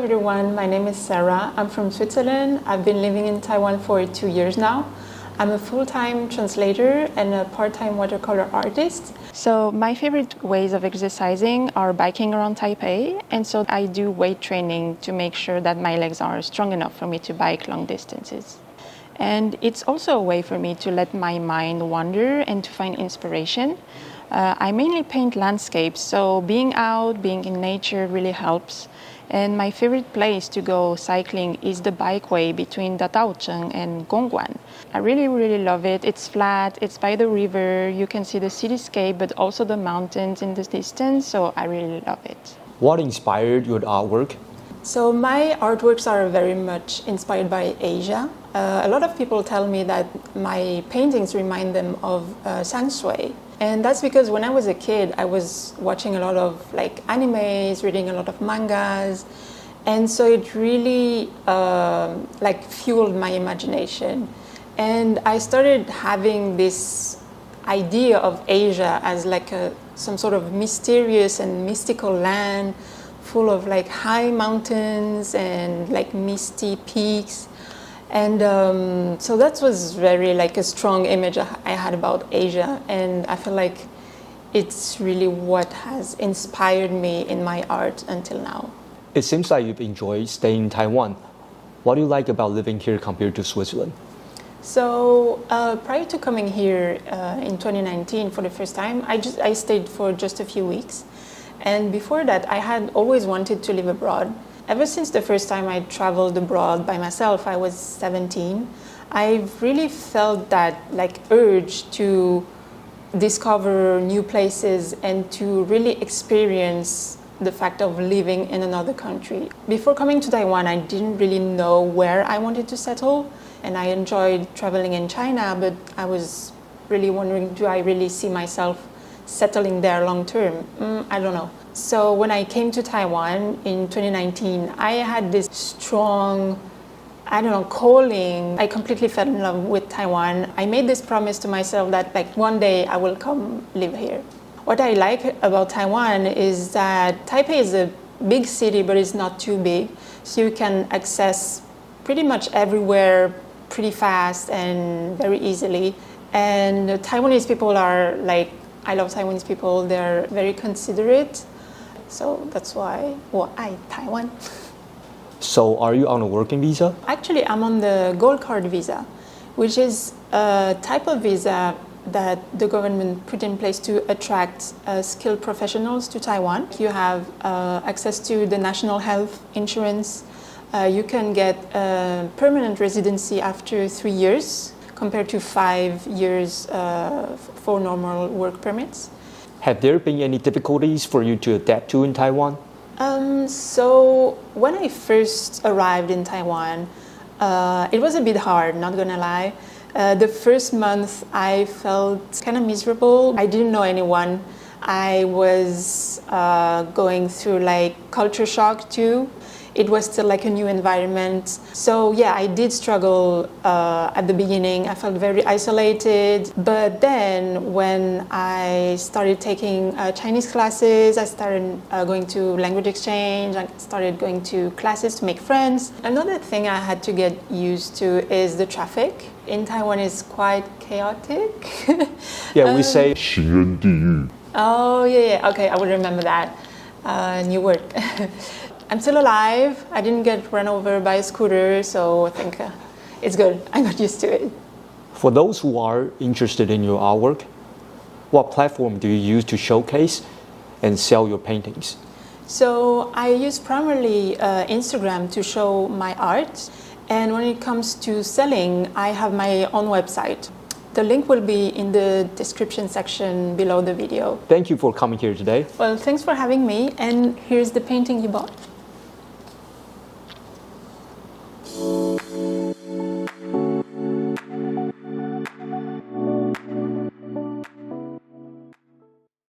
everyone, my name is Sarah. I'm from Switzerland. I've been living in Taiwan for 2 years now. I'm a full-time translator and a part-time watercolor artist. So my favorite ways of exercising are biking around Taipei, and so I do weight training to make sure that my legs are strong enough for me to bike long distances. And it's also a way for me to let my mind wander and to find inspiration. I mainly paint landscapes, so being out, being in nature really helps. And my favorite place to go cycling is the bikeway between Dataocheng and Gongguan. I really love it. It's flat, it's by the river, you can see the cityscape, but also the mountains in the distance, so I really love it. What inspired your artwork? So my artworks are very much inspired by Asia. A lot of people tell me that my paintings remind them of Shangshui. And that's because when I was a kid, I was watching a lot of animes, reading a lot of mangas, and so it really fueled my imagination. And I started having this idea of Asia as some sort of mysterious and mystical land full of high mountains and misty peaks. And so that was very a strong image I had about Asia, and I feel like it's really what has inspired me in my art until now. It seems like you've enjoyed staying in Taiwan. What do you like about living here compared to Switzerland? So prior to coming here in 2019 for the first time, I stayed for just a few weeks. And before that, I had always wanted to live abroad. Ever since the first time I traveled abroad by myself, I was 17, I've really felt that urge to discover new places and to really experience the fact of living in another country. Before coming to Taiwan, I didn't really know where I wanted to settle, and I enjoyed traveling in China, but I was really wondering, do I really see myself settling there long term? I don't know. So when I came to Taiwan in 2019, I had this strong, calling. I completely fell in love with Taiwan. I made this promise to myself that one day I will come live here. What I like about Taiwan is that Taipei is a big city, but it's not too big. So you can access pretty much everywhere pretty fast and very easily. And Taiwanese people are I love Taiwanese people. They're very considerate. So that's why, I Taiwan. So are you on a working visa? Actually, I'm on the gold card visa, which is a type of visa that the government put in place to attract skilled professionals to Taiwan. You have access to the national health insurance. You can get a permanent residency after 3 years compared to 5 years for normal work permits. Have there been any difficulties for you to adapt to in Taiwan? So when I first arrived in Taiwan, it was a bit hard, not gonna lie. The first month I felt kind of miserable. I didn't know anyone. I was going through culture shock too. It was still a new environment. So yeah, I did struggle at the beginning. I felt very isolated. But then when I started taking Chinese classes, I started going to language exchange, I started going to classes to make friends. Another thing I had to get used to is the traffic. In Taiwan is quite chaotic. Yeah, we say 行人地狱. Oh yeah, okay, I would remember that. New word. I'm still alive. I didn't get run over by a scooter, so I think it's good. I got used to it. For those who are interested in your artwork, what platform do you use to showcase and sell your paintings? So I use primarily Instagram to show my art. And when it comes to selling, I have my own website. The link will be in the description section below the video. Thank you for coming here today. Well, thanks for having me. And here's the painting you bought.